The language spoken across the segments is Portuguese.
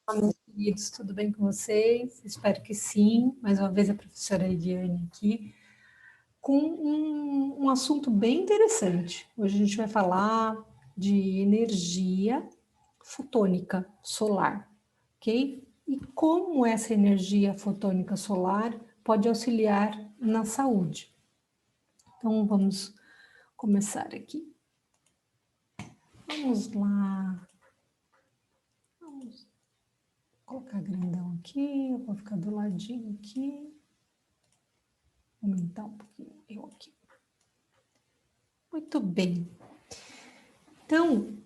Olá, meus queridos, tudo bem com vocês? Espero que sim. Mais uma vez a professora Ediane aqui, com um assunto bem interessante. Hoje a gente vai falar de energia fotônica solar, ok? E como essa energia fotônica solar pode auxiliar na saúde. Então vamos começar aqui. Vamos lá. Vamos colocar grandão aqui, eu vou ficar do ladinho aqui. Aumentar um pouquinho eu aqui. Muito bem. Então,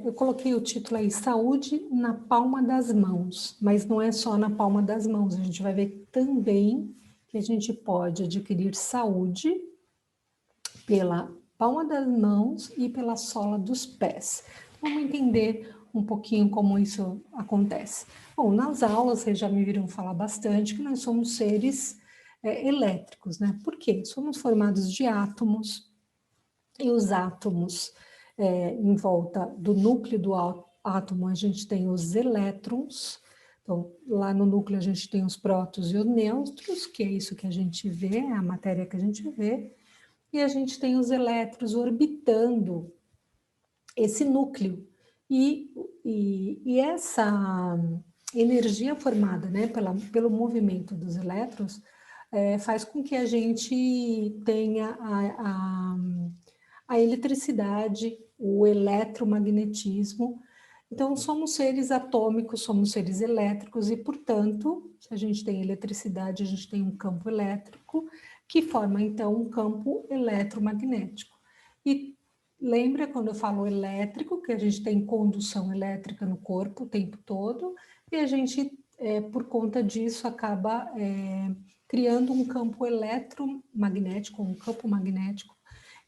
eu coloquei o título aí, Saúde na Palma das Mãos, mas não é só na palma das mãos, a gente vai ver também que a gente pode adquirir saúde pela palma das mãos e pela sola dos pés. Vamos entender um pouquinho como isso acontece. Bom, nas aulas vocês já me viram falar bastante que nós somos seres elétricos, né? Por quê? Somos formados de átomos, e os átomos, em volta do núcleo do átomo, a gente tem os elétrons. Então, lá no núcleo a gente tem os prótons e os nêutrons, que é isso que a gente vê, é a matéria que a gente vê, e a gente tem os elétrons orbitando esse núcleo. E essa energia formada, né, pelo movimento dos elétrons, faz com que a gente tenha a eletricidade, o eletromagnetismo. Então, somos seres atômicos, somos seres elétricos e, portanto, se a gente tem eletricidade, a gente tem um campo elétrico que forma, então, um campo eletromagnético. E lembra quando eu falo elétrico, que a gente tem condução elétrica no corpo o tempo todo, e a gente, por conta disso, acaba criando um campo eletromagnético, um campo magnético.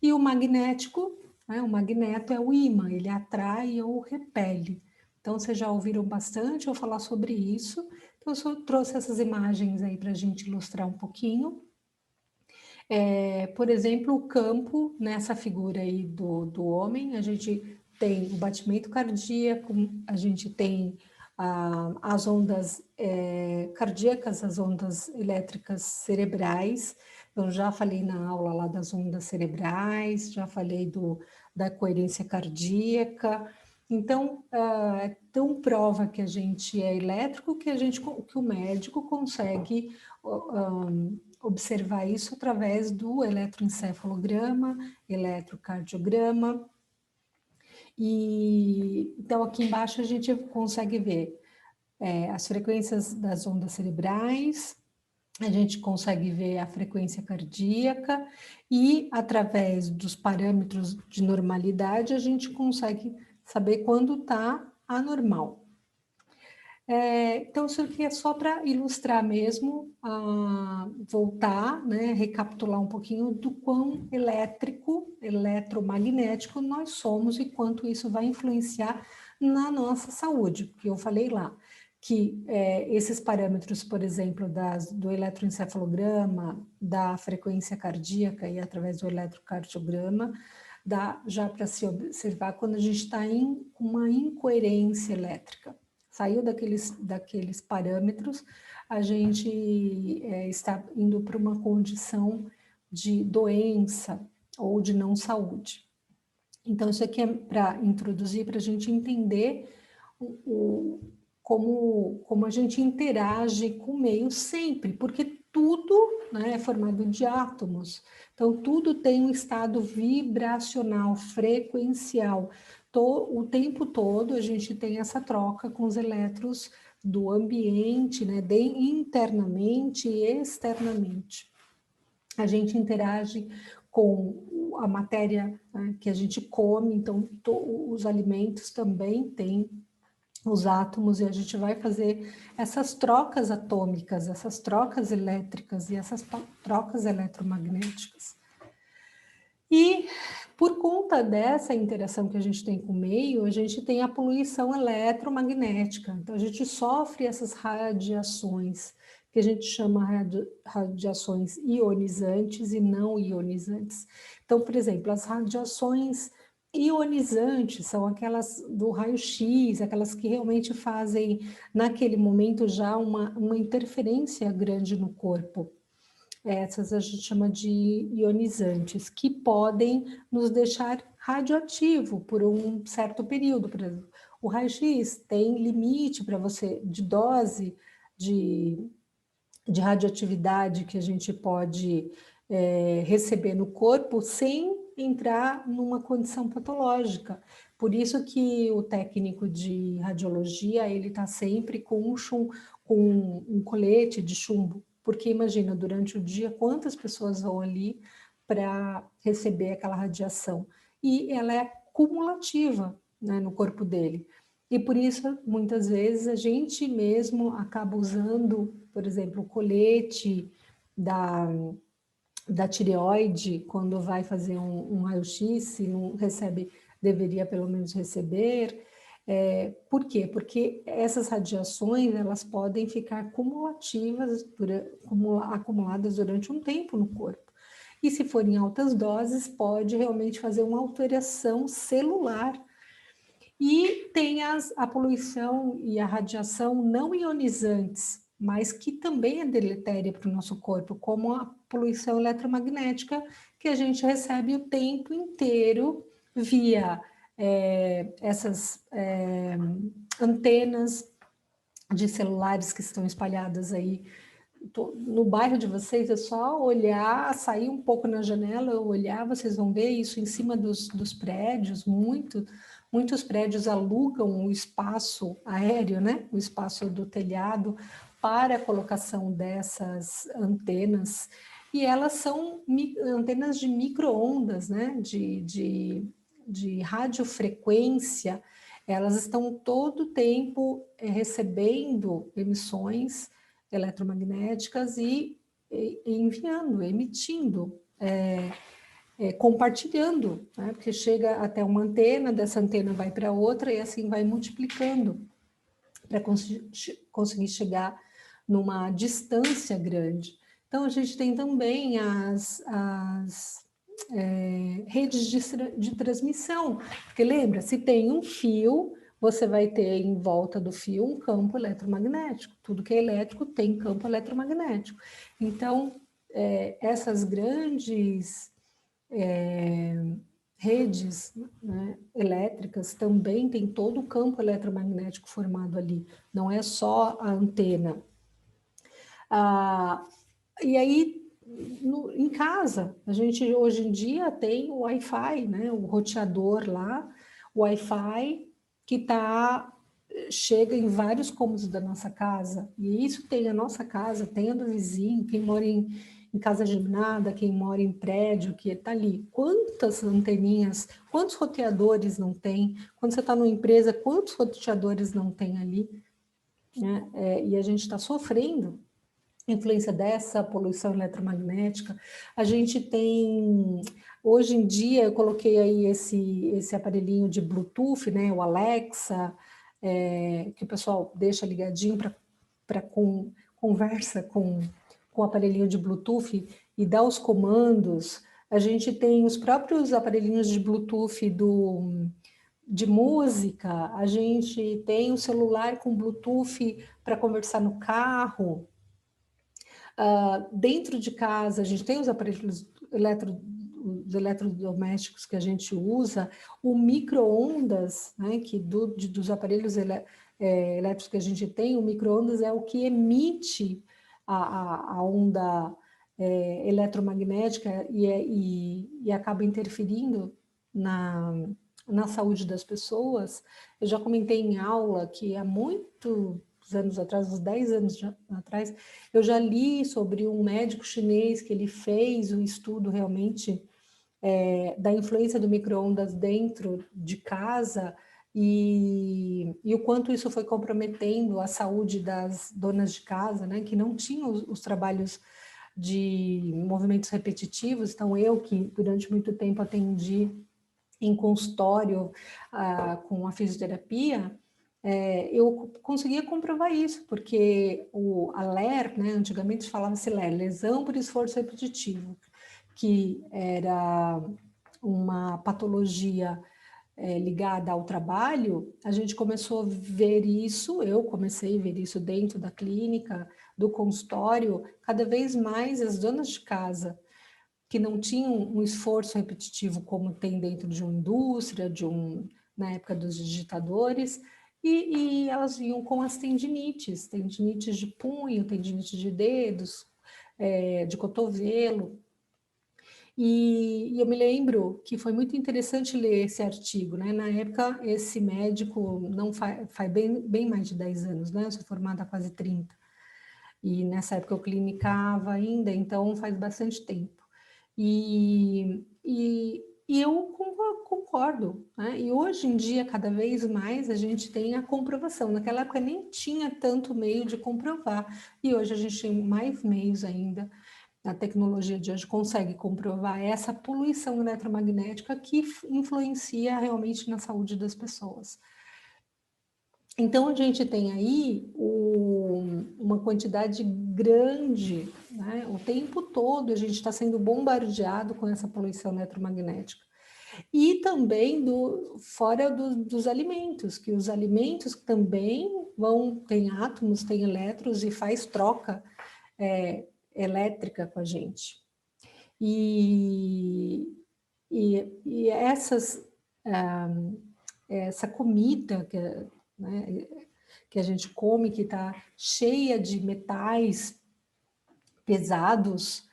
E o magnético, né, o magneto é o ímã, ele atrai ou repele. Então, vocês já ouviram bastante eu falar sobre isso. Então, eu só trouxe essas imagens aí para a gente ilustrar um pouquinho. Por exemplo, o campo, nessa figura aí do homem, a gente tem o batimento cardíaco, a gente tem as ondas cardíacas, as ondas elétricas cerebrais. Eu já falei na aula lá das ondas cerebrais, já falei da coerência cardíaca. Então, é tão prova que a gente é elétrico que o médico consegue observar isso através do eletroencefalograma, eletrocardiograma. E então aqui embaixo a gente consegue ver as frequências das ondas cerebrais, a gente consegue ver a frequência cardíaca e através dos parâmetros de normalidade a gente consegue saber quando está anormal. Então, isso aqui é só para ilustrar mesmo, voltar, né, recapitular um pouquinho do quão elétrico, eletromagnético nós somos e quanto isso vai influenciar na nossa saúde. Porque eu falei lá que esses parâmetros, por exemplo, do eletroencefalograma, da frequência cardíaca e através do eletrocardiograma, dá já para se observar quando a gente está em uma incoerência elétrica. Saiu daqueles parâmetros, a gente está indo para uma condição de doença ou de não saúde. Então, isso aqui é para introduzir, para a gente entender como a gente interage com o meio sempre, porque tudo, né, é formado de átomos. Então, tudo tem um estado vibracional, frequencial. O tempo todo a gente tem essa troca com os elétrons do ambiente, né, internamente e externamente. A gente interage com a matéria, né, que a gente come, então os alimentos também têm os átomos, e a gente vai fazer essas trocas atômicas, essas trocas elétricas e essas trocas eletromagnéticas. E por conta dessa interação que a gente tem com o meio, a gente tem a poluição eletromagnética. Então, a gente sofre essas radiações, que a gente chama radiações ionizantes e não ionizantes. Então, por exemplo, as radiações Ionizantes são aquelas do raio-x, aquelas que realmente fazem, naquele momento, já uma interferência grande no corpo. Essas a gente chama de ionizantes, que podem nos deixar radioativo por um certo período. Por exemplo, o raio-x tem limite para você de dose de radioatividade que a gente pode receber no corpo sem entrar numa condição patológica. Por isso que o técnico de radiologia, ele está sempre com um colete de chumbo, porque imagina, durante o dia, quantas pessoas vão ali para receber aquela radiação. E ela é cumulativa, né, no corpo dele. E por isso, muitas vezes, a gente mesmo acaba usando, por exemplo, o colete da tireoide, quando vai fazer um raio-x, se não recebe, deveria pelo menos receber. Por quê? Porque essas radiações, elas podem ficar cumulativas, acumuladas durante um tempo no corpo. E se for em altas doses, pode realmente fazer uma alteração celular. E tem a poluição e a radiação não ionizantes, mas que também é deletéria para o nosso corpo, como a poluição eletromagnética, que a gente recebe o tempo inteiro via essas antenas de celulares que estão espalhadas aí no bairro de vocês. É só olhar, sair um pouco na janela, olhar, vocês vão ver isso em cima dos prédios. Muitos prédios alugam o espaço aéreo, né? O espaço do telhado para a colocação dessas antenas, e elas são antenas de micro-ondas, né? De radiofrequência. Elas estão todo o tempo recebendo emissões eletromagnéticas e enviando, emitindo, compartilhando, né? Porque chega até uma antena, dessa antena vai para outra e assim vai multiplicando para conseguir chegar numa distância grande. Então, a gente tem também as redes de transmissão, porque lembra, se tem um fio, você vai ter em volta do fio um campo eletromagnético. Tudo que é elétrico tem campo eletromagnético. Então, essas grandes redes, né, elétricas também tem todo o campo eletromagnético formado ali, não é só a antena. E aí, em casa, a gente hoje em dia tem o Wi-Fi, né, o roteador lá, o Wi-Fi que chega em vários cômodos da nossa casa, e isso tem a nossa casa, tem a do vizinho, quem mora em casa geminada, quem mora em prédio, que está ali. Quantas anteninhas, quantos roteadores não tem? Quando você está numa empresa, quantos roteadores não tem ali? Né? E a gente está sofrendo influência dessa poluição eletromagnética. A gente tem, hoje em dia, eu coloquei aí esse aparelhinho de Bluetooth, né, o Alexa, que o pessoal deixa ligadinho para conversa com o aparelhinho de Bluetooth e dá os comandos. A gente tem os próprios aparelhinhos de Bluetooth de música, a gente tem o celular com Bluetooth para conversar no carro. Dentro de casa, a gente tem os aparelhos os eletrodomésticos que a gente usa, o micro-ondas, né, dos aparelhos elétricos que a gente tem, o micro-ondas é o que emite a onda eletromagnética e acaba interferindo na saúde das pessoas. Eu já comentei em aula que há muitos anos atrás, uns 10 anos atrás, eu já li sobre um médico chinês que ele fez um estudo realmente da influência do micro-ondas dentro de casa e o quanto isso foi comprometendo a saúde das donas de casa, né, que não tinham os trabalhos de movimentos repetitivos. Então, eu que durante muito tempo atendi em consultório com a fisioterapia, eu conseguia comprovar isso, porque a LER, né, antigamente falava-se LER, lesão por esforço repetitivo, que era uma patologia ligada ao trabalho, a gente começou a ver isso, eu comecei a ver isso dentro da clínica, do consultório, cada vez mais as donas de casa que não tinham um esforço repetitivo como tem dentro de uma indústria, na época dos digitadores, e elas vinham com as tendinites de punho, tendinite de dedos, de cotovelo. E eu me lembro que foi muito interessante ler esse artigo, né? Na época, esse médico não faz bem mais de 10 anos, né? Eu sou formada há quase 30. E nessa época eu clinicava ainda, então faz bastante tempo. E eu concordo, né? E hoje em dia, cada vez mais, a gente tem a comprovação. Naquela época nem tinha tanto meio de comprovar, e hoje a gente tem mais meios ainda. A tecnologia de hoje consegue comprovar essa poluição eletromagnética que influencia realmente na saúde das pessoas. Então, a gente tem aí uma quantidade grande, né? O tempo todo a gente está sendo bombardeado com essa poluição eletromagnética. E também fora dos alimentos, que os alimentos também tem átomos, tem elétrons e faz troca elétrica com a gente. E essa comida né, que a gente come, que está cheia de metais pesados,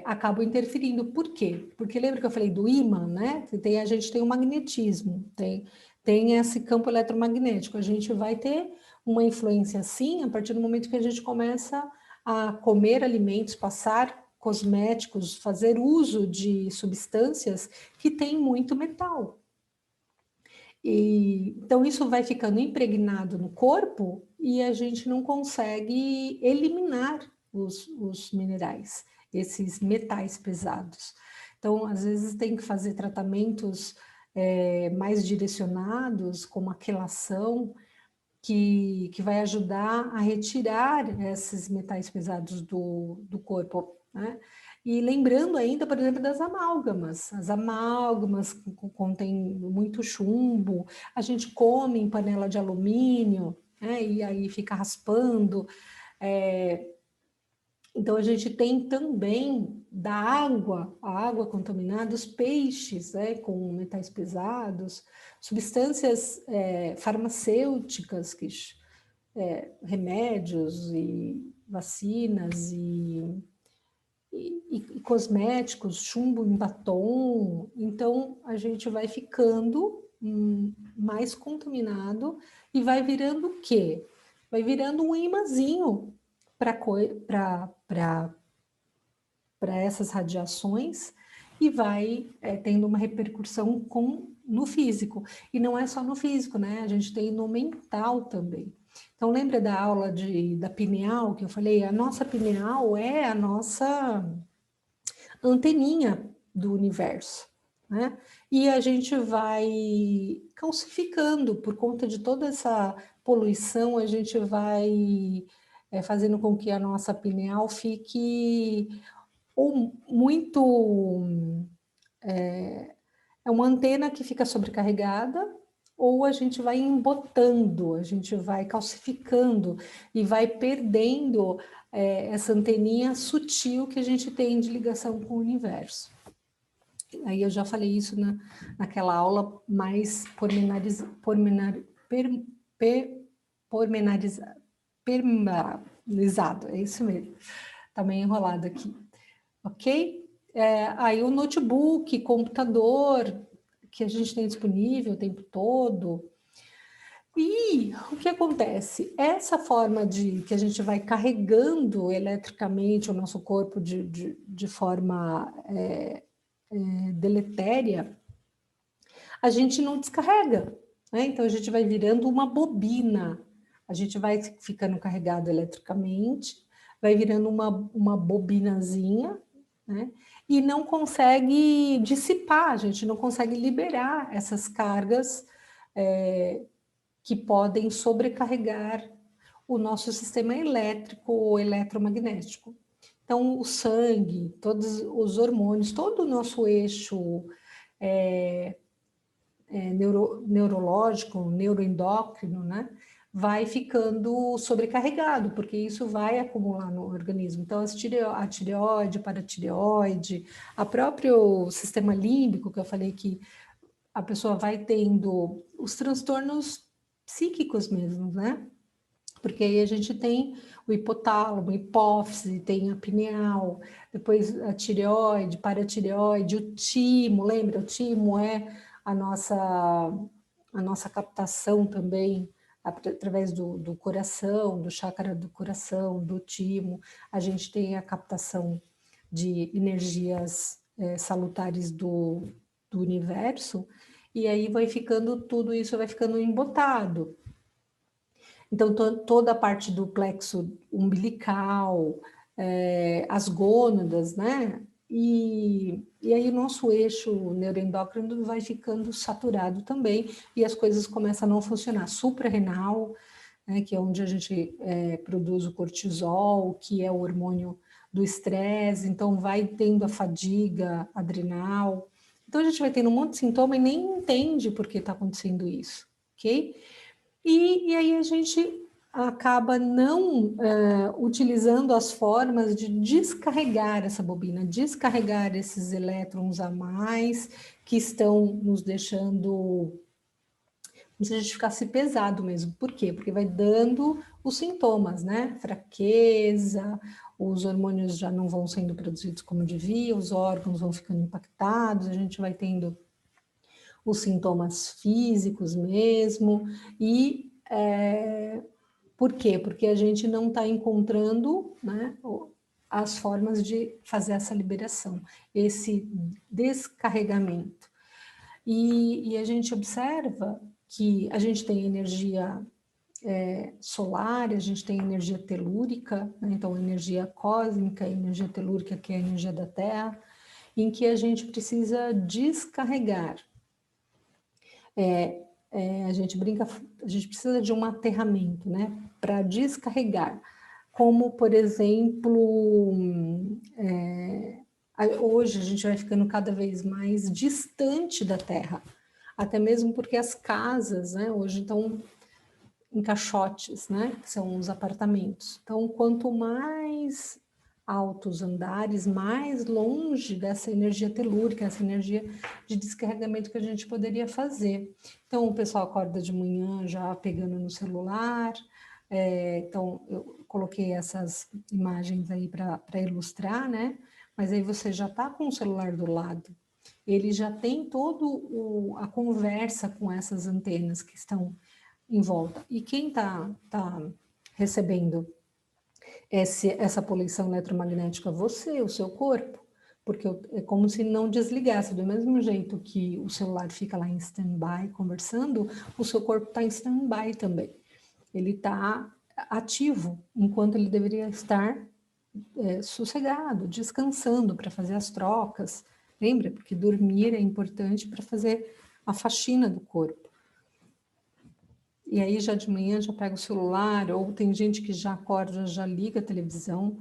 acabam interferindo. Por quê? Porque lembra que eu falei do ímã, né? A gente tem o magnetismo, tem esse campo eletromagnético. A gente vai ter uma influência assim a partir do momento que a gente começa a comer alimentos, passar cosméticos, fazer uso de substâncias que têm muito metal. Então, isso vai ficando impregnado no corpo e a gente não consegue eliminar os minerais, esses metais pesados. Então, às vezes, tem que fazer tratamentos mais direcionados, como a quelação, que vai ajudar a retirar esses metais pesados do corpo, né? E lembrando ainda, por exemplo, das amálgamas. As amálgamas contêm muito chumbo, a gente come em panela de alumínio, né? E aí fica raspando. Então, a gente tem também da água, a água contaminada, os peixes, né, com metais pesados, substâncias farmacêuticas, remédios e vacinas e cosméticos, chumbo em batom. Então, a gente vai ficando mais contaminado e vai virando o quê? Vai virando um imãzinho para essas radiações e vai tendo uma repercussão no físico. E não é só no físico, né? A gente tem no mental também. Então, lembra da aula da pineal que eu falei? A nossa pineal é a nossa anteninha do universo, né? E a gente vai calcificando por conta de toda essa poluição, a gente vai fazendo com que a nossa pineal fique ou muito é uma antena que fica sobrecarregada, ou a gente vai embotando, a gente vai calcificando e vai perdendo essa anteninha sutil que a gente tem de ligação com o universo. Aí eu já falei isso naquela aula mais pormenorizado, é isso mesmo. Tá meio enrolado aqui, ok? Aí o notebook, computador, que a gente tem disponível o tempo todo. E o que acontece? Essa forma que a gente vai carregando eletricamente o nosso corpo de forma deletéria, a gente não descarrega, né? Então a gente vai virando uma bobina, a gente vai ficando carregado eletricamente, vai virando uma bobinazinha, né? E não consegue dissipar, a gente não consegue liberar essas cargas que podem sobrecarregar o nosso sistema elétrico ou eletromagnético. Então, o sangue, todos os hormônios, todo o nosso eixo neurológico, neuroendócrino, né? Vai ficando sobrecarregado, porque isso vai acumular no organismo. Então, a tireoide, paratireoide, a próprio sistema límbico, que eu falei que a pessoa vai tendo os transtornos psíquicos mesmo, né? Porque aí a gente tem o hipotálamo, a hipófise, tem a pineal, depois a tireoide, paratireoide, o timo, lembra? O timo é a nossa captação também, através do coração, do chácara do coração, do timo. A gente tem a captação de energias salutares do universo, e aí vai ficando, tudo isso vai ficando embotado. Então, toda a parte do plexo umbilical, as gônadas, né? E aí o nosso eixo neuroendócrino vai ficando saturado também, e as coisas começam a não funcionar. Suprarrenal, né, que é onde a gente produz o cortisol, que é o hormônio do estresse, então vai tendo a fadiga adrenal. Então a gente vai tendo um monte de sintoma e nem entende por que está acontecendo isso, ok? E aí a gente acaba não utilizando as formas de descarregar essa bobina, descarregar esses elétrons a mais que estão nos deixando, como se a gente ficasse pesado mesmo. Por quê? Porque vai dando os sintomas, né? Fraqueza, os hormônios já não vão sendo produzidos como devia, os órgãos vão ficando impactados, a gente vai tendo os sintomas físicos mesmo, e por quê? Porque a gente não está encontrando, né, as formas de fazer essa liberação, esse descarregamento. E a gente observa que a gente tem energia solar, a gente tem energia telúrica, né, então energia cósmica, energia telúrica, que é a energia da Terra, em que a gente precisa descarregar. A gente brinca, a gente precisa de um aterramento, né, para descarregar, como, por exemplo, hoje a gente vai ficando cada vez mais distante da Terra, até mesmo porque as casas, né, hoje estão em caixotes, né, que são os apartamentos. Então, quanto mais altos andares, mais longe dessa energia telúrica, essa energia de descarregamento que a gente poderia fazer. Então, o pessoal acorda de manhã já pegando no celular. Então, eu coloquei essas imagens aí para ilustrar, né? Mas aí você já está com o celular do lado. Ele já tem toda a conversa com essas antenas que estão em volta. E quem está recebendo essa poluição eletromagnética? Você, o seu corpo. Porque é como se não desligasse. Do mesmo jeito que o celular fica lá em stand-by conversando, o seu corpo está em stand-by também. Ele está ativo, enquanto ele deveria estar sossegado, descansando para fazer as trocas. Lembra? Porque dormir é importante para fazer a faxina do corpo. E aí já de manhã já pega o celular, ou tem gente que já acorda, já liga a televisão,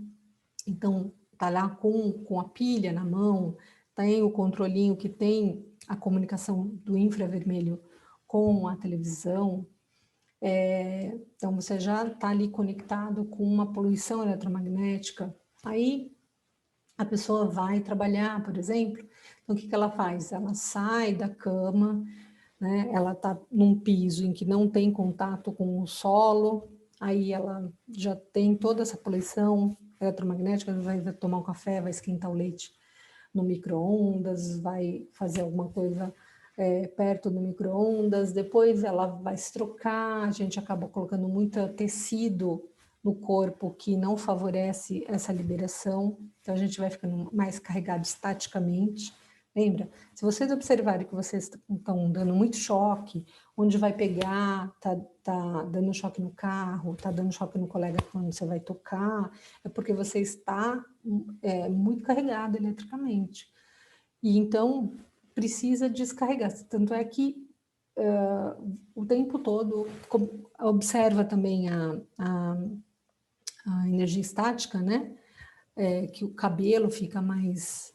então tá lá com a pilha na mão, tem o controlinho que tem a comunicação do infravermelho com a televisão, então você já está ali conectado com uma poluição eletromagnética, aí a pessoa vai trabalhar, por exemplo, então o que ela faz? Ela sai da cama, né? Ela está num piso em que não tem contato com o solo, aí ela já tem toda essa poluição eletromagnética, vai tomar um café, vai esquentar o leite no micro-ondas, vai fazer alguma coisa perto do micro-ondas, depois ela vai se trocar, a gente acaba colocando muito tecido no corpo que não favorece essa liberação, então a gente vai ficando mais carregado estaticamente. Lembra? Se vocês observarem que vocês estão dando muito choque, onde vai pegar, tá dando choque no carro, tá dando choque no colega quando você vai tocar, é porque você está muito carregado eletricamente. E então precisa descarregar. Tanto é que o tempo todo observa também a energia estática, né? Que o cabelo fica mais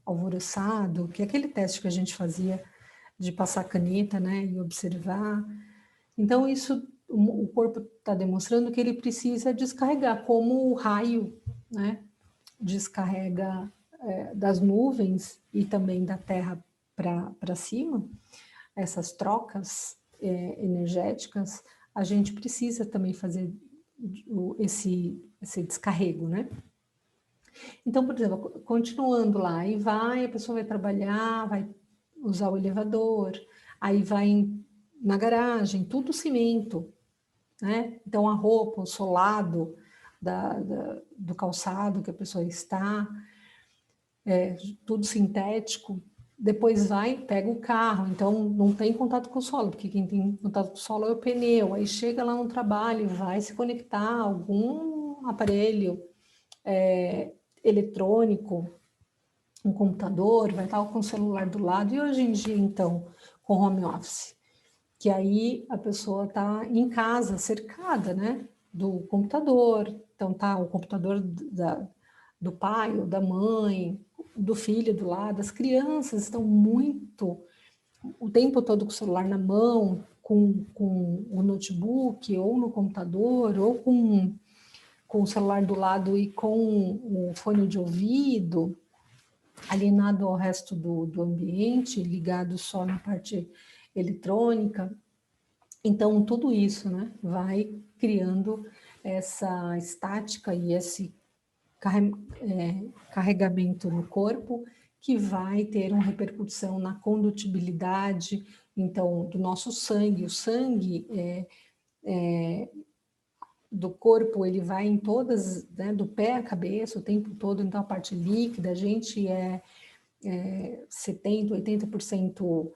alvoroçado, que é aquele teste que a gente fazia de passar caneta, né, e observar. Então, isso, o corpo está demonstrando que ele precisa descarregar, como o raio, né, descarrega das nuvens e também da terra para cima, essas trocas energéticas, a gente precisa também fazer esse descarrego, né? Então, por exemplo, continuando lá, aí a pessoa vai trabalhar, vai usar o elevador, aí vai na garagem, tudo cimento, né? Então, a roupa, o solado do calçado que a pessoa está, tudo sintético. Depois pega o carro, então não tem contato com o solo, porque quem tem contato com o solo é o pneu. Aí chega lá no trabalho, vai se conectar a algum aparelho eletrônico, um computador, vai estar com o celular do lado. E hoje em dia, então, com home office, que aí a pessoa está em casa, cercada, né, do computador. Então tá o computador do pai ou da mãe, do filho do lado. As crianças estão muito, o tempo todo com o celular na mão, com o notebook, ou no computador, ou com o celular do lado e com o fone de ouvido, alienado ao resto do ambiente, ligado só na parte eletrônica. Então, tudo isso, né, vai criando essa estática e esse carregamento no corpo, que vai ter uma repercussão na condutibilidade, então, do nosso sangue. O sangue do corpo, ele vai em todas, né, do pé à cabeça, o tempo todo, então a parte líquida, a gente é 70%, 80%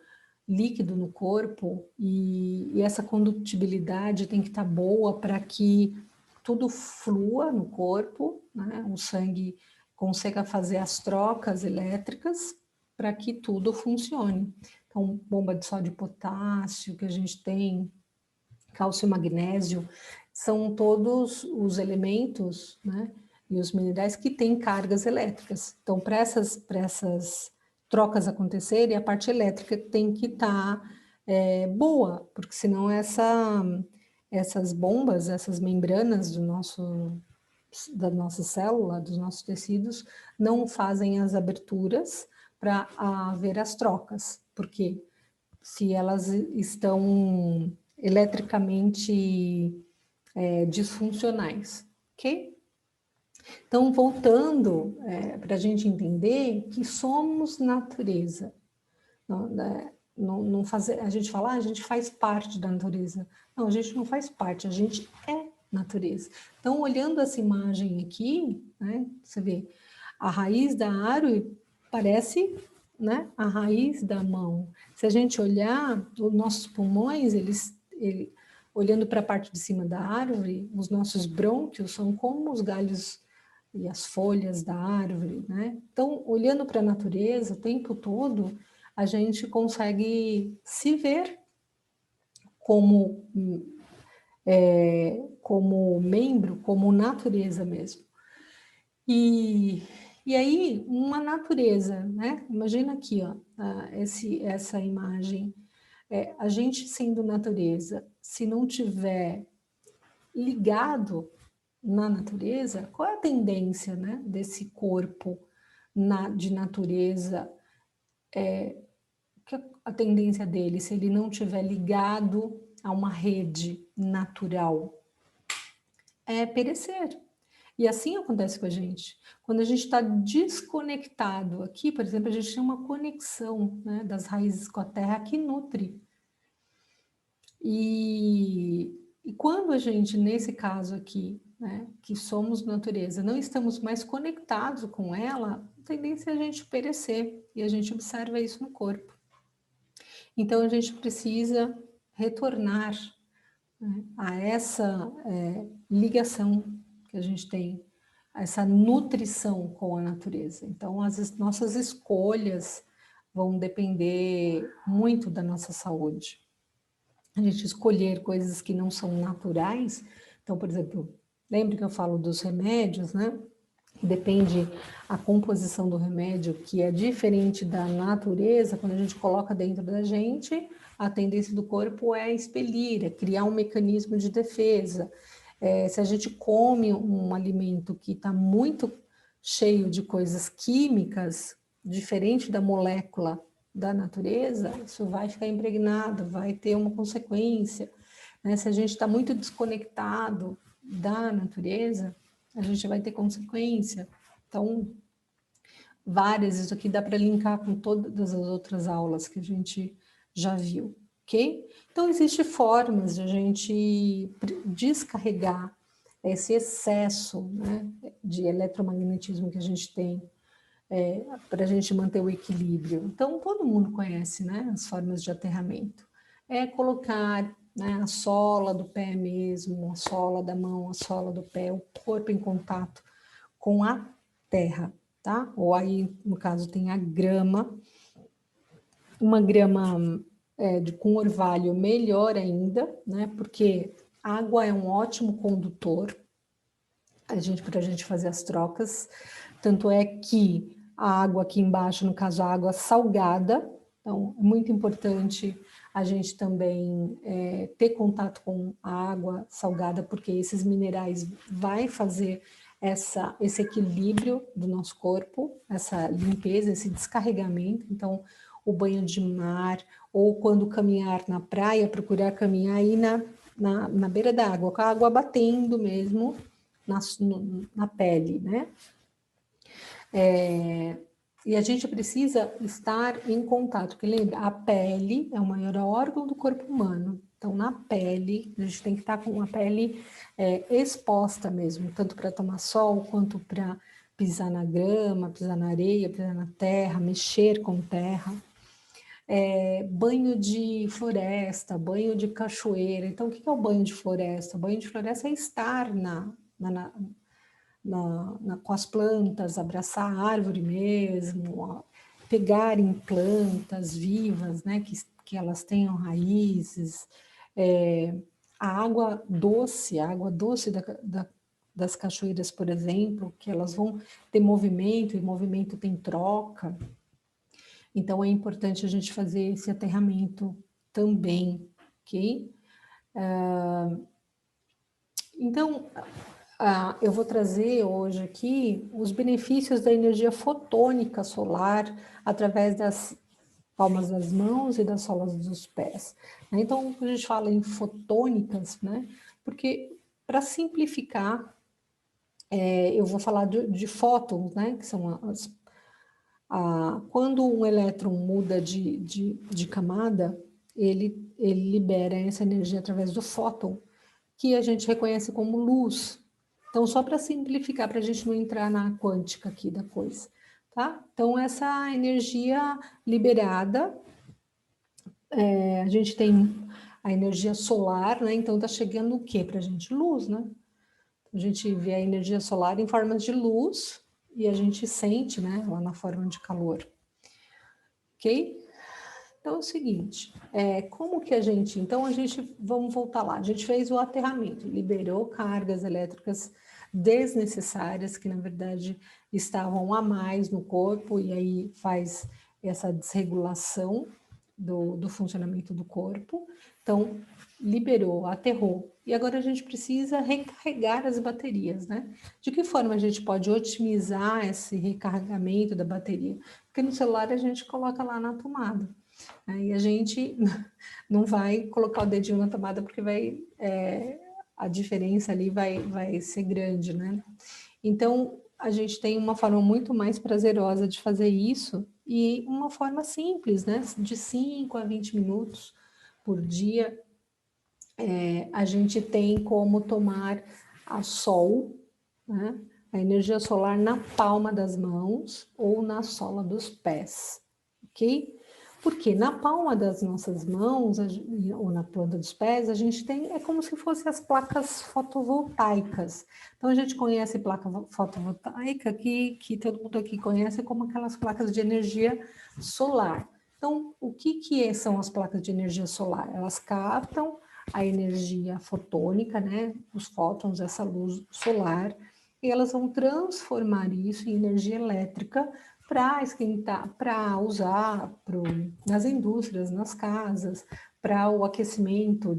líquido no corpo, e essa condutibilidade tem que estar boa para que tudo flua no corpo, né? O sangue consiga fazer as trocas elétricas para que tudo funcione. Então, bomba de sódio e potássio que a gente tem, cálcio e magnésio, são todos os elementos, né, e os minerais que têm cargas elétricas. Então, para essas trocas acontecerem, a parte elétrica tem que estar boa, porque senão essas bombas, essas membranas da nossa célula, dos nossos tecidos, não fazem as aberturas para haver as trocas, porque se elas estão eletricamente disfuncionais, ok? Então, voltando para a gente entender que somos natureza. Não, né? Não fazer, a gente fala, a gente faz parte da natureza. Não, a gente não faz parte, a gente é natureza. Então, olhando essa imagem aqui, né, você vê, a raiz da árvore parece, né, a raiz da mão. Se a gente olhar, os nossos pulmões, olhando para a parte de cima da árvore, os nossos brônquios são como os galhos e as folhas da árvore, né? Então, olhando para a natureza o tempo todo, a gente consegue se ver como como membro, como natureza mesmo. E aí, uma natureza, né? Imagina aqui, ó, essa imagem. A gente sendo natureza, se não tiver ligado na natureza, qual é a tendência, né, desse corpo de natureza? Que a tendência dele, se ele não tiver ligado a uma rede natural, é perecer. E assim acontece com a gente. Quando a gente está desconectado aqui, por exemplo, a gente tem uma conexão, né, das raízes com a terra que nutre. E quando a gente, nesse caso aqui, né, que somos natureza, não estamos mais conectados com ela, a tendência é a gente perecer. E a gente observa isso no corpo. Então, a gente precisa retornar, né, a essa ligação que a gente tem, essa nutrição com a natureza. Então, as nossas escolhas vão depender muito da nossa saúde. A gente escolher coisas que não são naturais. Então, por exemplo, lembra que eu falo dos remédios, né? depende a composição do remédio, que é diferente da natureza, quando a gente coloca dentro da gente, a tendência do corpo é expelir, é criar um mecanismo de defesa. Se a gente come um alimento que está muito cheio de coisas químicas, diferente da molécula da natureza, isso vai ficar impregnado, vai ter uma consequência. Né? Se a gente está muito desconectado da natureza, a gente vai ter consequência. Então, várias, isso aqui dá para linkar com todas as outras aulas que a gente já viu, ok? Então, existem formas de a gente descarregar esse excesso, né, de eletromagnetismo que a gente tem, para a gente manter o equilíbrio. Então, todo mundo conhece, né, as formas de aterramento. É colocar, né, a sola do pé mesmo, a sola da mão, a sola do pé, o corpo em contato com a terra, tá? Ou aí, no caso, tem a grama, uma grama com orvalho melhor ainda, né? Porque água é um ótimo condutor, para a gente fazer as trocas. Tanto é que a água aqui embaixo, no caso, a água salgada, então é muito importante a gente também ter contato com a água salgada, porque esses minerais vai fazer esse equilíbrio do nosso corpo, essa limpeza, esse descarregamento. Então, o banho de mar, ou quando caminhar na praia, procurar caminhar aí na beira da água, com a água batendo mesmo na pele, né? E a gente precisa estar em contato, porque lembra, a pele é o maior órgão do corpo humano. Então, na pele, a gente tem que estar com a pele exposta mesmo, tanto para tomar sol, quanto para pisar na grama, pisar na areia, pisar na terra, mexer com terra. Banho de floresta, banho de cachoeira. Então, o que é o banho de floresta? O banho de floresta é estar com as plantas, abraçar a árvore mesmo, pegar em plantas vivas, né, que elas tenham raízes, a água doce das cachoeiras, por exemplo, que elas vão ter movimento, e movimento tem troca. Então, é importante a gente fazer esse aterramento também, ok? Então, eu vou trazer hoje aqui os benefícios da energia fotônica solar através das palmas das mãos e das solas dos pés. Então, a gente fala em fotônicas, né? Porque, para simplificar, eu vou falar de fótons, né? Que são quando um elétron muda de camada, ele libera essa energia através do fóton, que a gente reconhece como luz. Então, só para simplificar, para a gente não entrar na quântica aqui da coisa, tá? Então, essa energia liberada, a gente tem a energia solar, né? Então, tá chegando o quê para a gente? Luz, né? A gente vê a energia solar em formas de luz e a gente sente, né, lá na forma de calor. Ok? Então é o seguinte, como que então vamos voltar lá, a gente fez o aterramento, liberou cargas elétricas desnecessárias, que na verdade estavam a mais no corpo, e aí faz essa desregulação do funcionamento do corpo. Então, liberou, aterrou, e agora a gente precisa recarregar as baterias, né? De que forma a gente pode otimizar esse recarregamento da bateria? Porque no celular a gente coloca lá na tomada, aí a gente não vai colocar o dedinho na tomada porque a diferença ali vai ser grande, né? Então, a gente tem uma forma muito mais prazerosa de fazer isso e uma forma simples, né? De 5 a 20 minutos por dia, a gente tem como tomar a sol, né? A energia solar na palma das mãos ou na sola dos pés, ok? Porque na palma das nossas mãos ou na planta dos pés, a gente tem, como se fossem as placas fotovoltaicas. Então, a gente conhece placa fotovoltaica, que todo mundo aqui conhece como aquelas placas de energia solar. Então, o que são as placas de energia solar? Elas captam a energia fotônica, né, os fótons, essa luz solar, e elas vão transformar isso em energia elétrica para esquentar, para usar nas indústrias, nas casas, para o aquecimento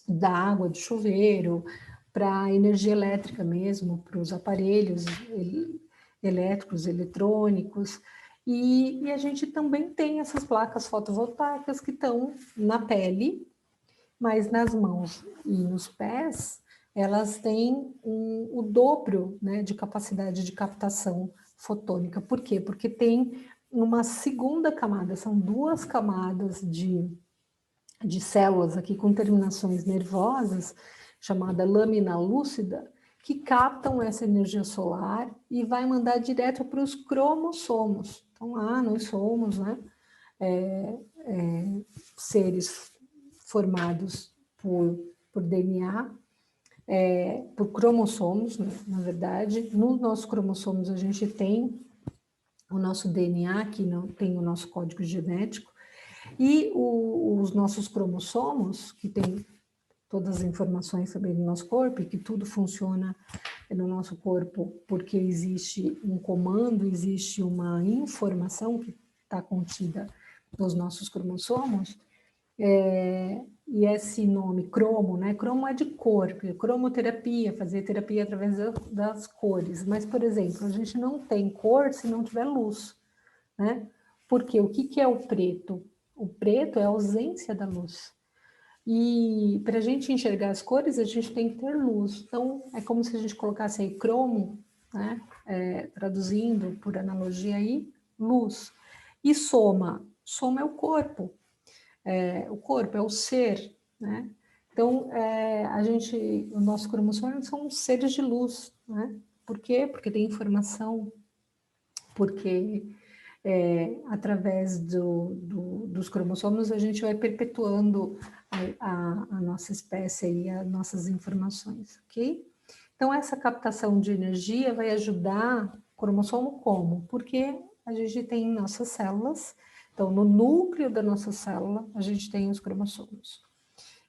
da água de chuveiro, para energia elétrica mesmo, para os aparelhos elétricos, eletrônicos. E a gente também tem essas placas fotovoltaicas que estão na pele, mas nas mãos e nos pés, elas têm o dobro, né, de capacidade de captação fotônica. Por quê? Porque tem uma segunda camada, são duas camadas de células aqui com terminações nervosas, chamada lâmina lúcida, que captam essa energia solar e vai mandar direto para os cromossomos. Então, nós somos, né, seres formados por DNA, por cromossomos, né, na verdade. Nos nossos cromossomos a gente tem o nosso DNA, que não tem o nosso código genético, e os nossos cromossomos, que tem todas as informações também do nosso corpo, e que tudo funciona no nosso corpo porque existe um comando, existe uma informação que está contida nos nossos cromossomos, e esse nome cromo, né? Cromo é de cor, cromoterapia, fazer terapia através das cores. Mas, por exemplo, a gente não tem cor se não tiver luz, né? Porque o que é o preto? O preto é a ausência da luz. E para a gente enxergar as cores, a gente tem que ter luz. Então, é como se a gente colocasse aí cromo, né? Traduzindo por analogia aí, luz. E soma. Soma é o corpo. O corpo é o ser, né? Então, o nosso cromossomo são seres de luz, né? Por quê? Porque tem informação, porque através dos cromossomos a gente vai perpetuando a nossa espécie e as nossas informações, ok? Então, essa captação de energia vai ajudar o cromossomo como? Porque a gente tem nossas células, então no núcleo da nossa célula a gente tem os cromossomos.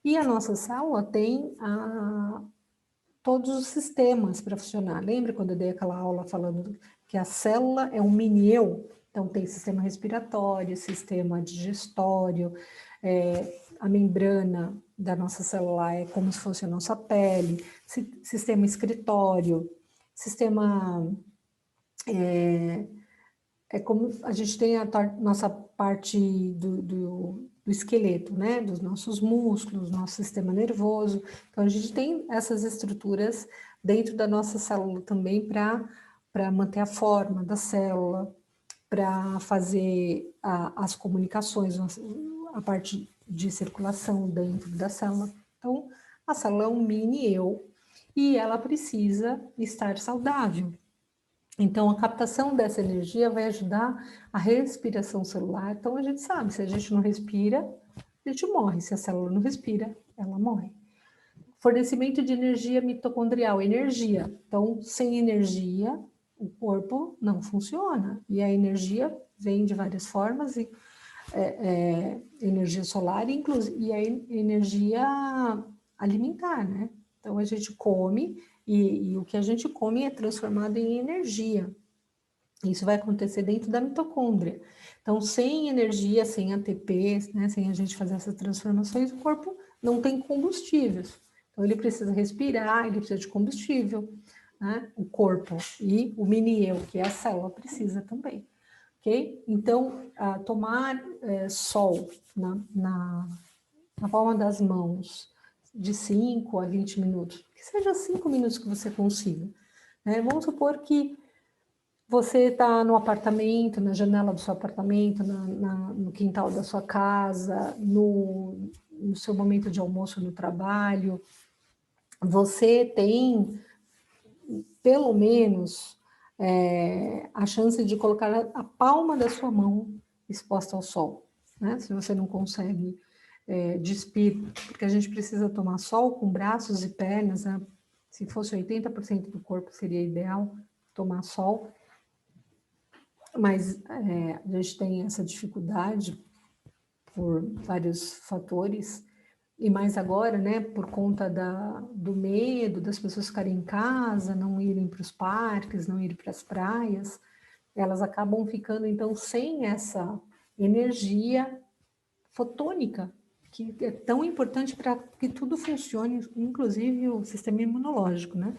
E a nossa célula tem todos os sistemas para funcionar. Lembra quando eu dei aquela aula falando que a célula é um mini eu? Então, tem sistema respiratório, sistema digestório, a membrana da nossa célula é como se fosse a nossa pele, sistema excretório, sistema... É como a gente tem a nossa parte do esqueleto, né? Dos nossos músculos, nosso sistema nervoso. Então, a gente tem essas estruturas dentro da nossa célula também para manter a forma da célula, para fazer as comunicações, a parte de circulação dentro da célula. Então, a célula é um mini eu e ela precisa estar saudável. Então, a captação dessa energia vai ajudar a respiração celular. Então, a gente sabe, se a gente não respira, a gente morre. Se a célula não respira, ela morre. Fornecimento de energia mitocondrial, energia. Então, sem energia, o corpo não funciona. E a energia vem de várias formas, energia solar e a energia alimentar, né? Então, a gente come e o que a gente come é transformado em energia. Isso vai acontecer dentro da mitocôndria. Então, sem energia, sem ATP, né, sem a gente fazer essas transformações, o corpo não tem combustíveis. Então, ele precisa respirar, ele precisa de combustível, né? O corpo e o mini-eu, que é a célula, precisa também. Ok? Então, tomar sol na palma das mãos de 5 a 20 minutos, que seja 5 minutos que você consiga. Né? Vamos supor que você está no apartamento, na janela do seu apartamento, no quintal da sua casa, no seu momento de almoço no trabalho. Você tem, pelo menos, a chance de colocar a palma da sua mão exposta ao sol. Né? Se você não consegue despir, porque a gente precisa tomar sol com braços e pernas, né? Se fosse 80% do corpo seria ideal tomar sol, mas a gente tem essa dificuldade por vários fatores, e mais agora, né, por conta do medo das pessoas ficarem em casa, não irem para os parques, não irem para as praias, elas acabam ficando, então, sem essa energia fotônica, que é tão importante para que tudo funcione, inclusive o sistema imunológico, né?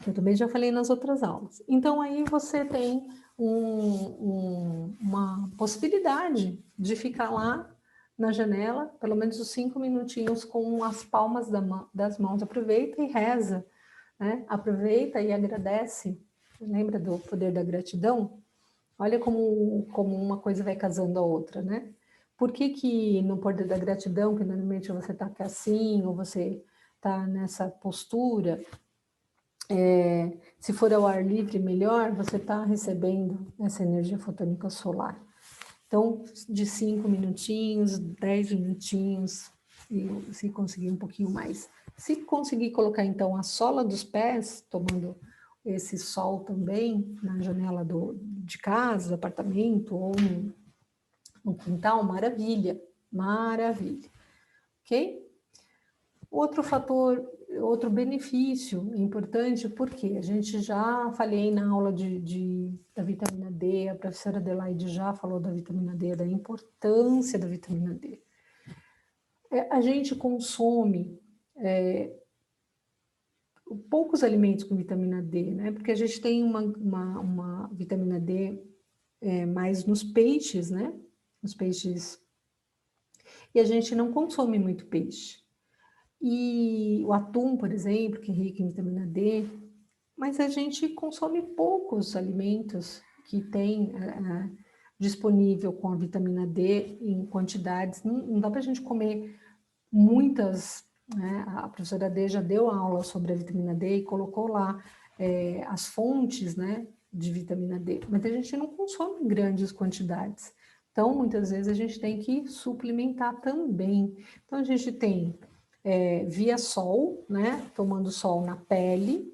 Eu também já falei nas outras aulas. Então, aí você tem uma possibilidade de ficar lá na janela, pelo menos os 5 minutinhos com as palmas das mãos. Aproveita e reza, né? Aproveita e agradece. Lembra do poder da gratidão? Olha como uma coisa vai casando a outra, né? Por que no poder da gratidão, que normalmente você está aqui assim, ou você está nessa postura, se for ao ar livre, melhor, você está recebendo essa energia fotônica solar. Então, de 5 minutinhos, 10 minutinhos, e se conseguir um pouquinho mais. Se conseguir colocar, então, a sola dos pés, tomando esse sol também, na janela de casa, do apartamento, ou no quintal, maravilha, maravilha, ok? Outro fator, outro benefício importante, porque a gente já falei na aula da vitamina D, a professora Adelaide já falou da vitamina D, da importância da vitamina D. A gente consome poucos alimentos com vitamina D, né? Porque a gente tem uma vitamina D mais nos peixes, né? Nos peixes. E a gente não consome muito peixe. E o atum, por exemplo, que é rico em vitamina D, mas a gente consome poucos alimentos que têm disponível com a vitamina D em quantidades. Não dá para a gente comer muitas, né? A professora D já deu aula sobre a vitamina D e colocou lá as fontes, né, de vitamina D, mas a gente não consome grandes quantidades. Então, muitas vezes a gente tem que suplementar também. Então, a gente tem via sol, né, tomando sol na pele,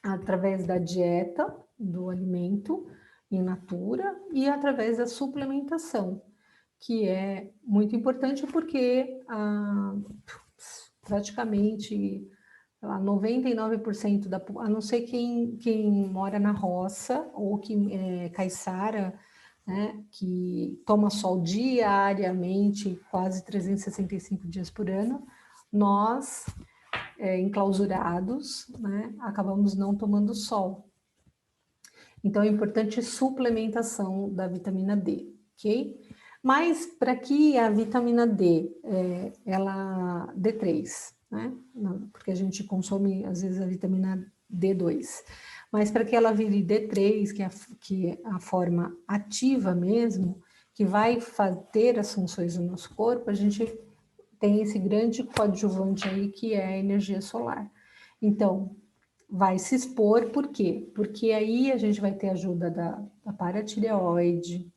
através da dieta, do alimento in natura e através da suplementação, que é muito importante porque praticamente 99% a não ser quem mora na roça ou que é caiçara, né, que toma sol diariamente, quase 365 dias por ano, nós, enclausurados, né, acabamos não tomando sol. Então, é importante suplementação da vitamina D, ok? Mas, para que a vitamina D, ela D3, né? Porque a gente consome, às vezes, a vitamina D2. Mas, para que ela vire D3, que é a forma ativa mesmo, que vai ter as funções do nosso corpo, a gente tem esse grande coadjuvante aí, que é a energia solar. Então, vai se expor, por quê? Porque aí a gente vai ter ajuda da paratireoide,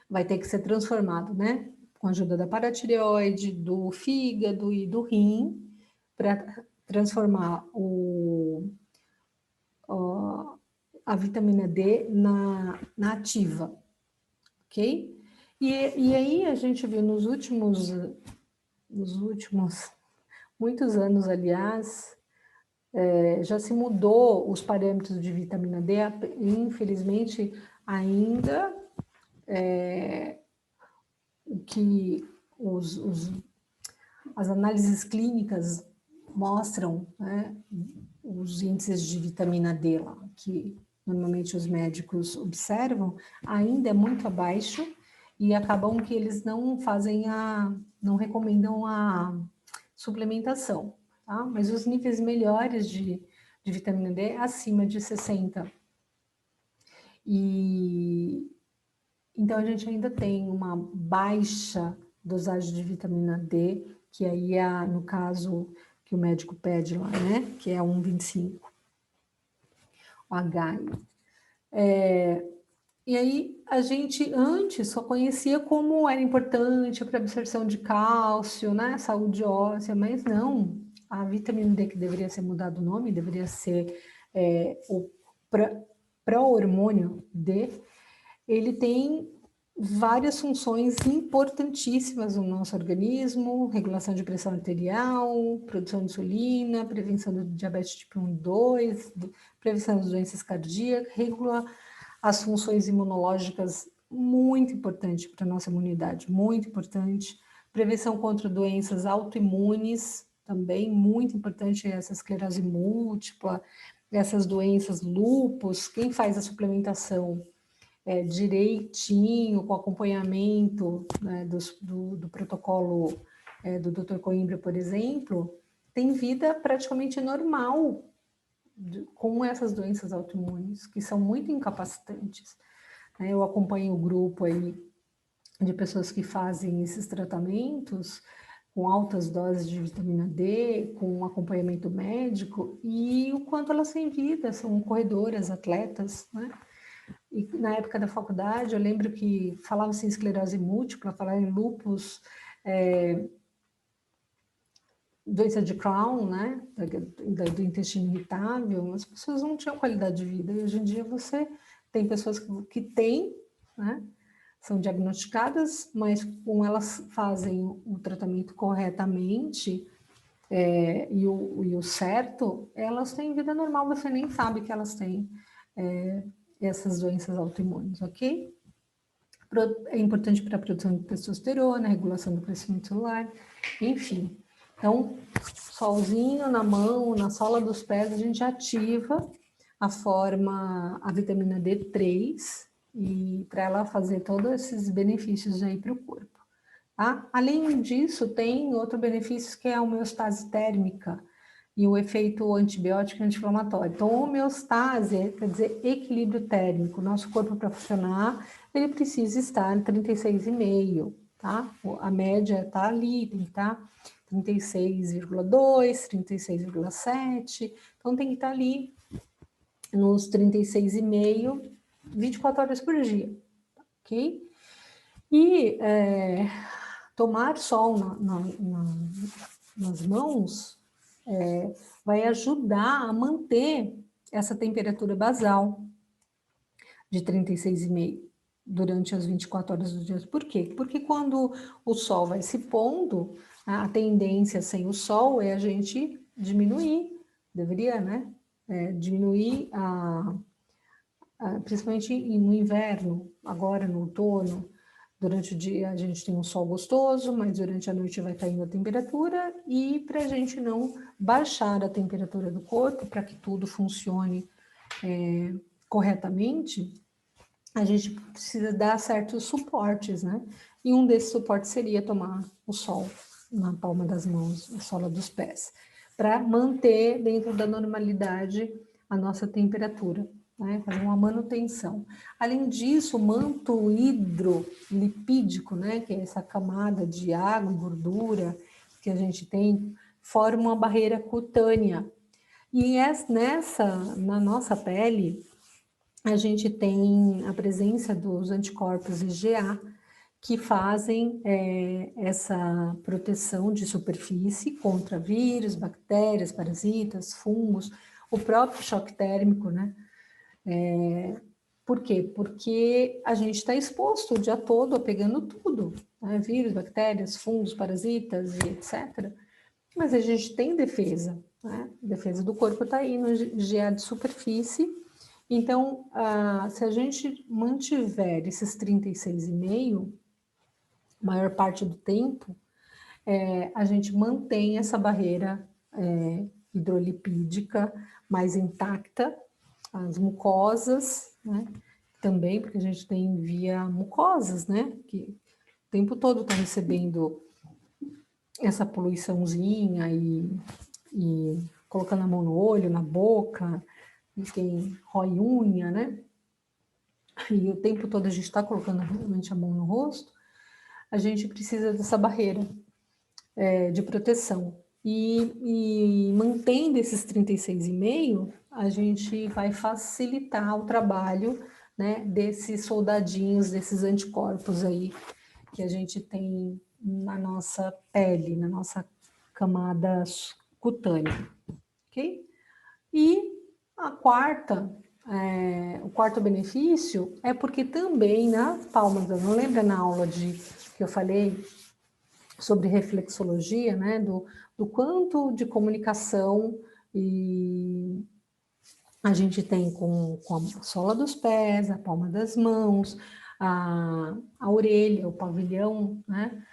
vai ter que ser transformado, né? Com a ajuda da paratireoide, do fígado e do rim, para transformar a vitamina D na ativa, ok? E aí a gente viu nos últimos muitos anos, aliás, já se mudou os parâmetros de vitamina D, infelizmente ainda o que as análises clínicas mostram, né, os índices de vitamina D lá, que normalmente os médicos observam, ainda é muito abaixo e acabam que eles não recomendam a suplementação, tá? Mas os níveis melhores de vitamina D acima de 60. E então a gente ainda tem uma baixa dosagem de vitamina D, que aí é, no caso, que o médico pede lá, né? Que é 1,25, o H. E aí a gente antes só conhecia como era importante para absorção de cálcio, né? Saúde óssea, mas não. A vitamina D, que deveria ser mudado o nome, deveria ser o pró-hormônio D, ele tem várias funções importantíssimas no nosso organismo: regulação de pressão arterial, produção de insulina, prevenção do diabetes tipo 1 e 2, prevenção das doenças cardíacas, regula as funções imunológicas, muito importante para a nossa imunidade, muito importante. Prevenção contra doenças autoimunes, também muito importante, essa esclerose múltipla, essas doenças lúpus. Quem faz a suplementação direitinho, com acompanhamento, né, do protocolo do Dr. Coimbra, por exemplo, tem vida praticamente normal com essas doenças autoimunes, que são muito incapacitantes. Eu acompanho o grupo aí de pessoas que fazem esses tratamentos com altas doses de vitamina D, com acompanhamento médico, e o quanto elas têm vida, são corredoras, atletas, né? E na época da faculdade, eu lembro que falava-se em esclerose múltipla, falava em lúpus, doença de Crohn, né, do intestino irritável. As pessoas não tinham qualidade de vida, e hoje em dia você tem pessoas que têm, né, são diagnosticadas, mas como elas fazem o tratamento corretamente e o certo, elas têm vida normal, você nem sabe que elas têm essas doenças autoimunes, ok? É importante para a produção de testosterona, regulação do crescimento celular, enfim. Então, solzinho na mão, na sola dos pés, a gente ativa a vitamina D3, e para ela fazer todos esses benefícios aí para o corpo. Tá? Além disso, tem outro benefício que é a homeostase térmica e o efeito antibiótico e anti-inflamatório. Então, homeostase quer dizer equilíbrio térmico. Nosso corpo, para funcionar, ele precisa estar em 36,5, tá? A média está ali, tem que estar 36,2, 36,7. Então, tem que estar ali nos 36,5, 24 horas por dia, ok? E tomar sol nas mãos vai ajudar a manter essa temperatura basal de 36,5 durante as 24 horas do dia. Por quê? Porque quando o sol vai se pondo, a tendência sem o sol é a gente diminuir, deveria, né? Diminuir principalmente no inverno, agora no outono. Durante o dia a gente tem um sol gostoso, mas durante a noite vai caindo a temperatura, e para a gente não baixar a temperatura do corpo, para que tudo funcione corretamente, a gente precisa dar certos suportes, né? E um desses suportes seria tomar o sol na palma das mãos, na sola dos pés, para manter dentro da normalidade a nossa temperatura, né? Fazer uma manutenção. Além disso, o manto hidrolipídico, né? Que é essa camada de água e gordura que a gente tem, forma uma barreira cutânea. E na nossa pele, a gente tem a presença dos anticorpos IgA, que fazem essa proteção de superfície contra vírus, bactérias, parasitas, fungos, o próprio choque térmico, né? Por quê? Porque a gente está exposto o dia todo a pegando tudo, né? Vírus, bactérias, fungos, parasitas e etc. Mas a gente tem defesa, né? A defesa do corpo está aí no IgA de superfície. Então, se a gente mantiver esses 36,5, maior parte do tempo, a gente mantém essa barreira hidrolipídica mais intacta, as mucosas, né? Também, porque a gente tem via mucosas, né? Que o tempo todo está recebendo essa poluiçãozinha e colocando a mão no olho, na boca, e quem rói unha, né? E o tempo todo a gente está colocando realmente a mão no rosto, a gente precisa dessa barreira de proteção. E mantendo esses 36,5, a gente vai facilitar o trabalho, né, desses soldadinhos, desses anticorpos aí que a gente tem na nossa pele, na nossa camada cutânea, ok? E a quarta o quarto benefício é porque também na palma da mão, lembra na aula que eu falei sobre reflexologia, né, do quanto de comunicação e a gente tem com a sola dos pés, a palma das mãos, a orelha, o pavilhão, né,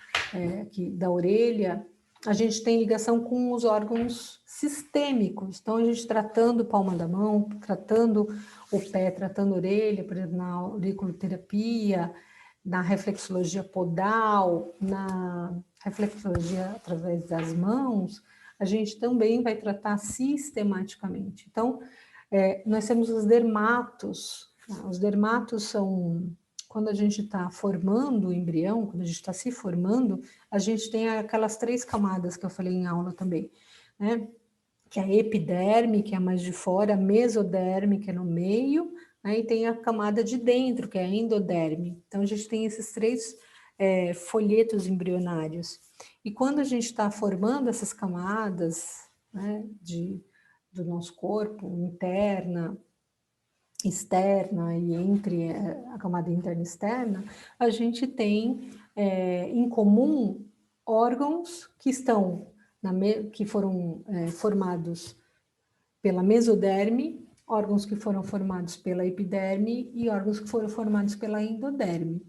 da orelha, a gente tem ligação com os órgãos sistêmicos. Então, a gente tratando palma da mão, tratando o pé, tratando a orelha, por exemplo, na auriculoterapia, na reflexologia podal, na reflexologia através das mãos, a gente também vai tratar sistematicamente. Então, nós temos os dermatos. Os dermatos são, quando a gente está formando o embrião, quando a gente está se formando, a gente tem aquelas 3 camadas que eu falei em aula também, né? Que é a epiderme, que é a mais de fora, a mesoderme, que é no meio, né? E tem a camada de dentro, que é a endoderme. Então, a gente tem esses 3 folhetos embrionários. E quando a gente está formando essas camadas, né, do nosso corpo, interna, externa e entre a camada interna e externa, a gente tem em comum órgãos que estão que foram formados pela mesoderme, órgãos que foram formados pela epiderme e órgãos que foram formados pela endoderme.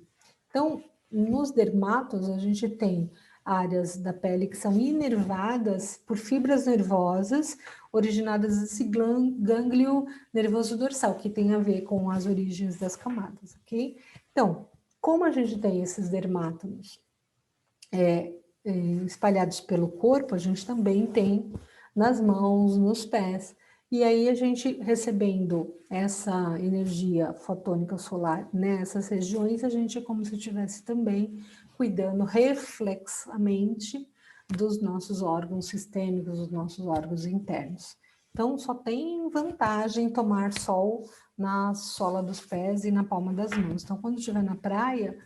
Então, nos dermatos, a gente tem áreas da pele que são inervadas por fibras nervosas originadas desse gânglio nervoso dorsal, que tem a ver com as origens das camadas, ok? Então, como a gente tem esses dermátomos espalhados pelo corpo, a gente também tem nas mãos, nos pés. E aí a gente recebendo essa energia fotônica solar nessas regiões, a gente é como se estivesse também cuidando reflexamente dos nossos órgãos sistêmicos, dos nossos órgãos internos. Então, só tem vantagem tomar sol na sola dos pés e na palma das mãos. Então, quando estiver na praia,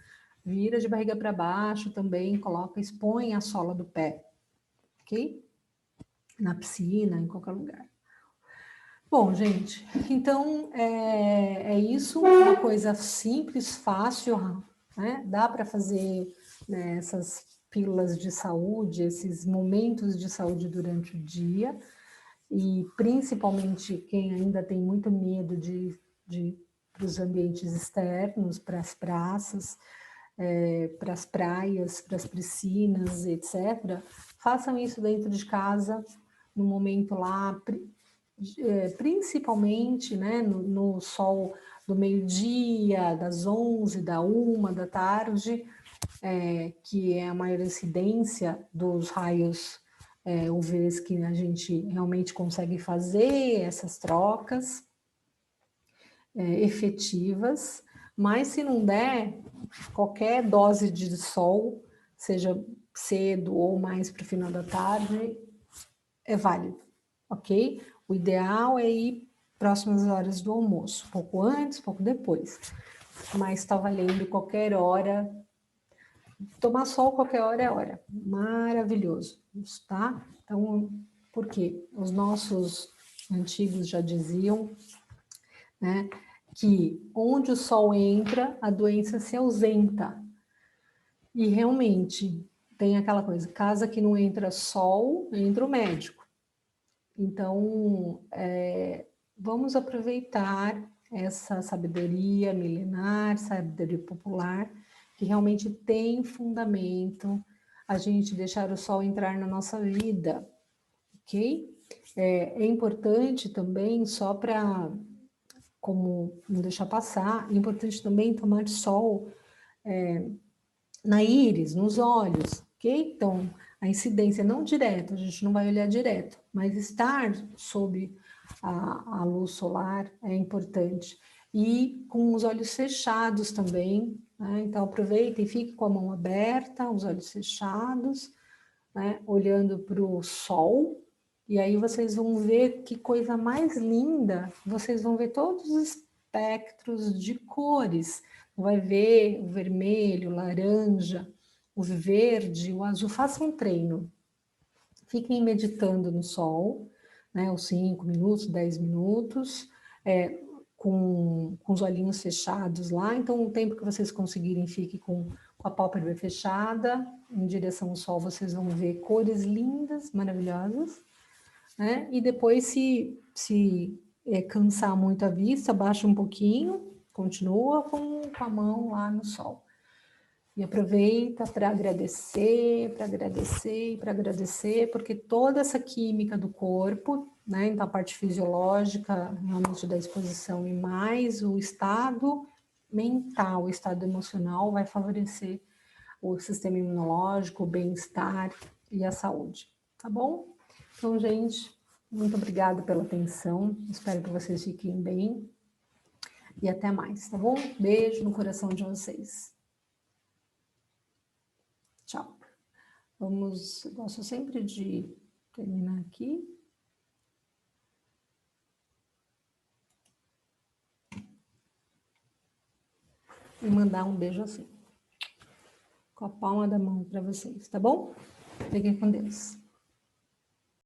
vira de barriga para baixo também, coloca, expõe a sola do pé, ok? Na piscina, em qualquer lugar. Bom, gente, então é isso, uma coisa simples, fácil, né? Dá para fazer, né, essas pílulas de saúde, esses momentos de saúde durante o dia, e principalmente quem ainda tem muito medo de para os ambientes externos, para as praças, para as praias, para as piscinas, etc., façam isso dentro de casa, no momento lá, principalmente, né, no sol do meio-dia, das 11, da 1 da tarde, que é a maior incidência dos raios UVs que a gente realmente consegue fazer essas trocas efetivas, mas se não der, qualquer dose de sol, seja cedo ou mais para o final da tarde, é válido, ok? O ideal é ir próximas horas do almoço, pouco antes, pouco depois, mas está valendo qualquer hora. Tomar sol qualquer hora é hora, maravilhoso, tá? Então, por quê? Os nossos antigos já diziam, né, que onde o sol entra, a doença se ausenta. E realmente tem aquela coisa, casa que não entra sol, entra o médico. Então, vamos aproveitar essa sabedoria milenar, sabedoria popular, que realmente tem fundamento a gente deixar o sol entrar na nossa vida, ok? É importante também, só para, como não deixar passar, é importante também tomar sol na íris, nos olhos, ok? Então, a incidência não direta, a gente não vai olhar direto, mas estar sob a luz solar é importante. E com os olhos fechados também, né? Então, aproveita e fique com a mão aberta, os olhos fechados, né? Olhando para o sol, e aí vocês vão ver que coisa mais linda, vocês vão ver todos os espectros de cores, vai ver o vermelho, o laranja, o verde, o azul. Façam um treino. Fiquem meditando no sol, né, os 5 minutos, 10 minutos, com os olhinhos fechados lá, então o tempo que vocês conseguirem, fique com a pálpebra fechada, em direção ao sol, vocês vão ver cores lindas, maravilhosas, né? E depois, se cansar muito a vista, baixa um pouquinho, continua com a mão lá no sol. E aproveita para agradecer, para agradecer, porque toda essa química do corpo, né, então a parte fisiológica, realmente da exposição, e mais o estado mental, o estado emocional, vai favorecer o sistema imunológico, o bem-estar e a saúde, tá bom? Então, gente, muito obrigada pela atenção, espero que vocês fiquem bem e até mais, tá bom? Beijo no coração de vocês. Tchau. Gosto sempre de terminar aqui. E mandar um beijo assim, com a palma da mão para vocês, tá bom? Fiquem com Deus.